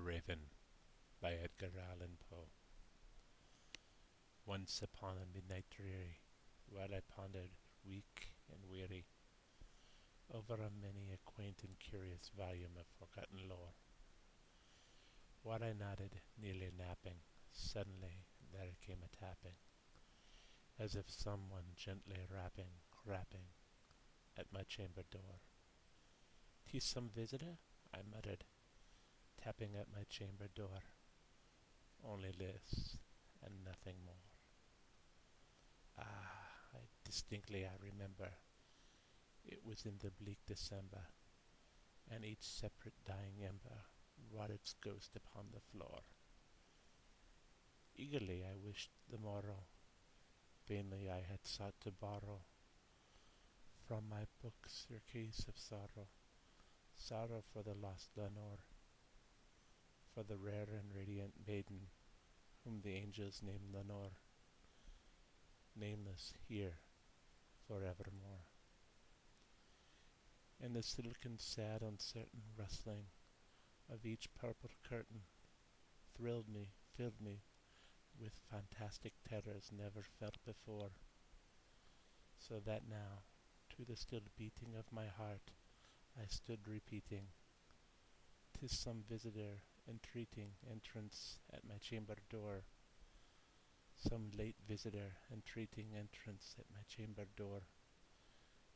Raven by Edgar Allan Poe. Once upon a midnight dreary, while I pondered, weak and weary, over a many a quaint and curious volume of forgotten lore, while I nodded, nearly napping, suddenly there came a tapping, as if someone gently rapping at my chamber door. "'Tis some visitor?" I muttered, tapping at my chamber door. Only this, and nothing more. I remember, it was in the bleak December, and each separate dying ember wrought its ghost upon the floor. Eagerly I wished the morrow, vainly I had sought to borrow from my books your case of sorrow, sorrow for the lost Lenore, for the rare and radiant maiden whom the angels named Lenore, nameless here forevermore. And the silken, sad, uncertain rustling of each purple curtain thrilled me, filled me with fantastic terrors never felt before, so that now, to the still beating of my heart, I stood repeating, "'Tis some visitor entreating entrance at my chamber door, some late visitor entreating entrance at my chamber door.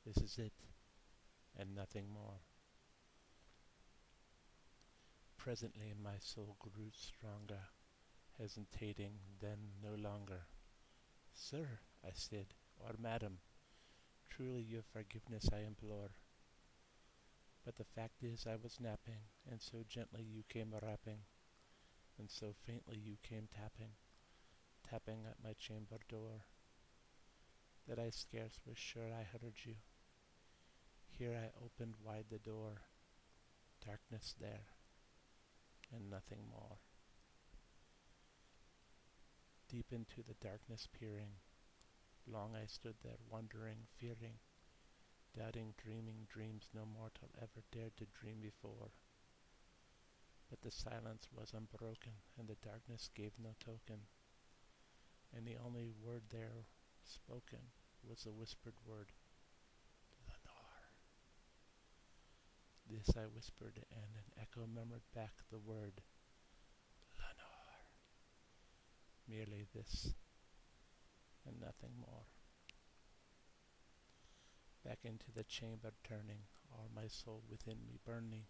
This is it, and nothing more." Presently my soul grew stronger, hesitating then no longer. "Sir," I said, "or madam, truly your forgiveness I implore. But the fact is I was napping, and so gently you came rapping, and so faintly you came tapping at my chamber door, that I scarce was sure I heard you. Here I opened wide the door, darkness there, and nothing more." Deep into the darkness peering, long I stood there wondering, fearing, doubting, dreaming dreams no mortal ever dared to dream before. But the silence was unbroken, and the darkness gave no token, and the only word there spoken was the whispered word, "Lenore." This I whispered, and an echo murmured back the word, "Lenore." Merely this, and nothing more. Back into the chamber turning, all my soul within me burning,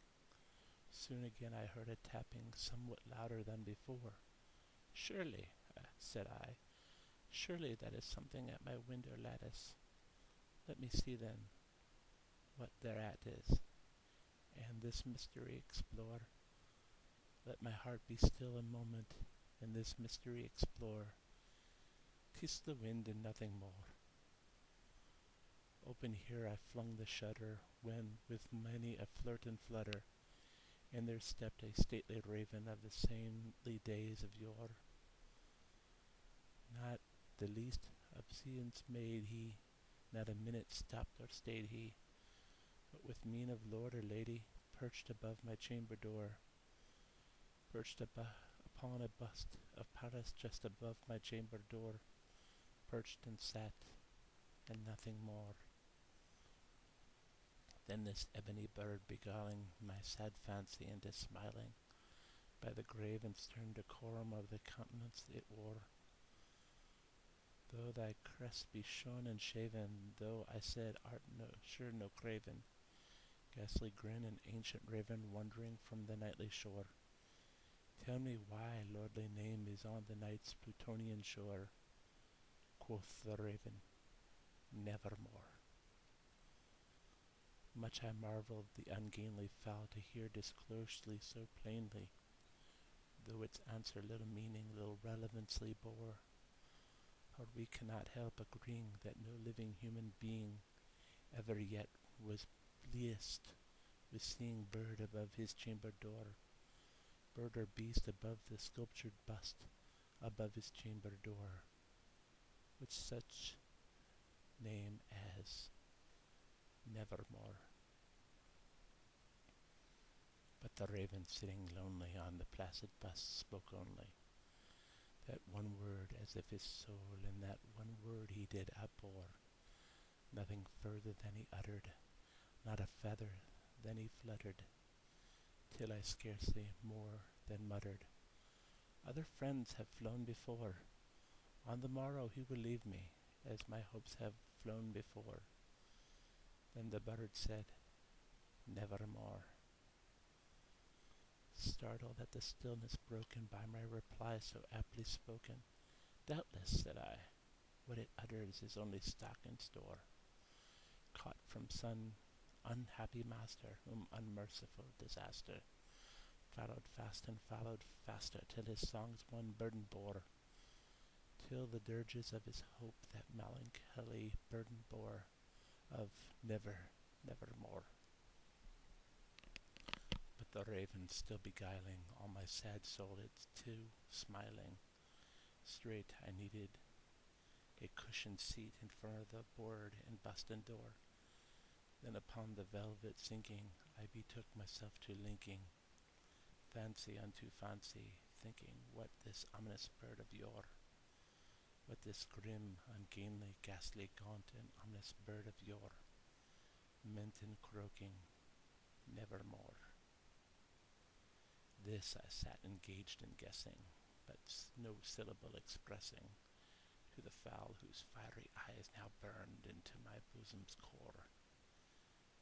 soon again I heard a tapping somewhat louder than before. "Surely," said I, "surely that is something at my window lattice. Let me see then what thereat is, and this mystery explore. Let my heart be still a moment, and this mystery explore. 'Tis the wind and nothing more." Open here I flung the shutter, when, with many a flirt and flutter, in there stepped a stately raven of the saintly days of yore. Not the least obeisance made he, not a minute stopped or stayed he, but with mien of lord or lady, perched above my chamber door, perched upon a bust of Paris just above my chamber door, perched and sat, and nothing more. Then this ebony bird, beguiling my sad fancy into smiling, by the grave and stern decorum of the countenance it wore, "Though thy crest be shorn and shaven, thou," I said, "art no craven, ghastly grin and ancient raven wandering from the nightly shore, tell me why lordly name is on the night's Plutonian shore." Quoth the raven, "Nevermore." Much I marveled the ungainly fowl to hear disclosely so plainly, though its answer little meaning, little relevancy bore. For we cannot help agreeing that no living human being ever yet was pleased with seeing bird above his chamber door, bird or beast above the sculptured bust above his chamber door, with such name as Nevermore. But the raven sitting lonely on the placid bust spoke only that one word, as if his soul in that one word he did outpour. Nothing further than he uttered, not a feather than he fluttered, till I scarcely more than muttered, "Other friends have flown before. On the morrow he will leave me, as my hopes have flown before." Then the bird said, "Nevermore." Startled at the stillness broken by my reply so aptly spoken, "Doubtless," said I, "what it utters is only stock and store, caught from some unhappy master, whom unmerciful disaster followed fast and followed faster, till his songs one burden bore, till the dirges of his hope that melancholy burden bore, of never, nevermore." But the raven still beguiling all my sad soul, it's too smiling. Straight I needed a cushioned seat in front of the board and bustin' door. Then upon the velvet sinking, I betook myself to linking fancy unto fancy, thinking what this ominous bird of yore, what this grim, ungainly, ghastly, gaunt, and ominous bird of yore meant in croaking, "Nevermore." This I sat engaged in guessing, but no syllable expressing to the fowl whose fiery eyes now burned into my bosom's core.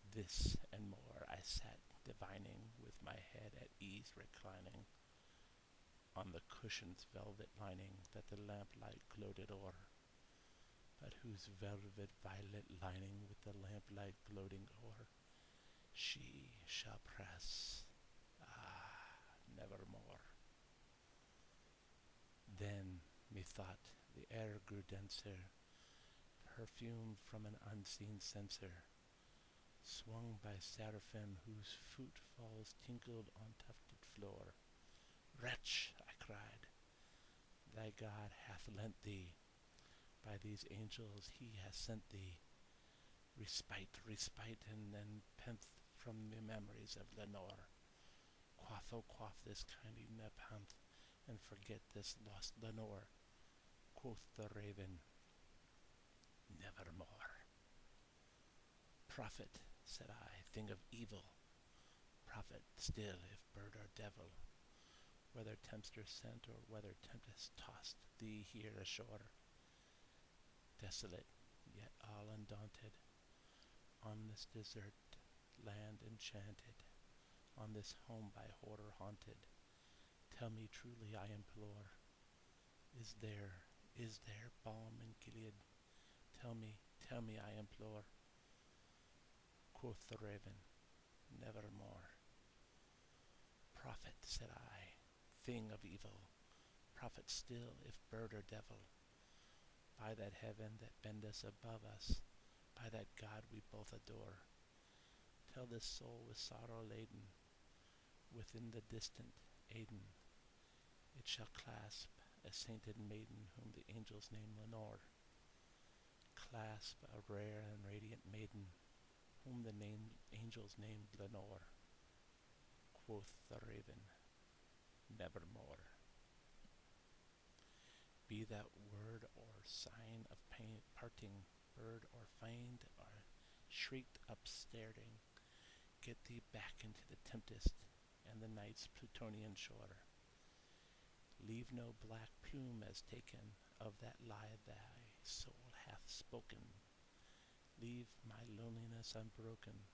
This and more I sat divining, with my head at ease reclining on the cushion's velvet lining that the lamplight gloated o'er, but whose velvet violet lining with the lamplight gloating o'er she shall press, nevermore. Then, methought, the air grew denser, perfumed from an unseen censer, swung by seraphim whose footfalls tinkled on tufted floor. "Wretch," I cried, "thy God hath lent thee, by these angels he hath sent thee, respite, respite, and nepenthe from the memories of Lenore. Quaff, oh quaff this kindly nepenthe, and forget this lost Lenore." Quoth the raven, "Nevermore." "Prophet," said I, "thing of evil, prophet still, if bird or devil, whether tempter sent or whether tempest tossed thee here ashore, desolate, yet all undaunted, on this desert land enchanted, on this home by horror haunted, tell me truly, I implore, is there balm in Gilead? Tell me, I implore." Quoth the raven, "Nevermore." "Prophet," said I, "thing of evil, prophet still, if bird or devil, by that heaven that bendeth above us, by that God we both adore, tell this soul with sorrow laden, within the distant Aidenn, it shall clasp a sainted maiden whom the angels name Lenore, clasp a rare and radiant maiden whom the angels named Lenore." Quoth the raven, "Nevermore." Be that word or sign of parting, bird or fiend, or shrieked up staring, get thee back into the tempest and the night's Plutonian shore. Leave no black plume as taken of that lie thy soul hath spoken. Leave my loneliness unbroken.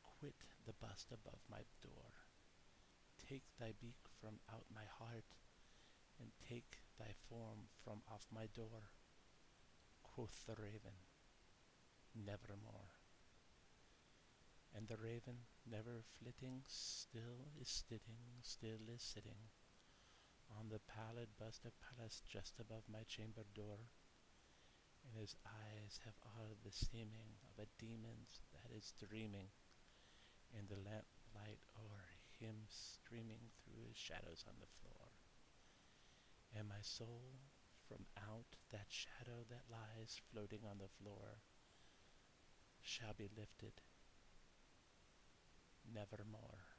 Quit the bust above my door. Take thy beak from out my heart, and take thy form from off my door." Quoth the raven, "Nevermore." And the raven, never flitting, still is sitting on the pallid bust of Pallas just above my chamber door, and his eyes have all the seeming of a demon's that is dreaming, and the lamplight o'er him streaming through his shadows on the floor. And my soul from out that shadow that lies floating on the floor shall be lifted, nevermore.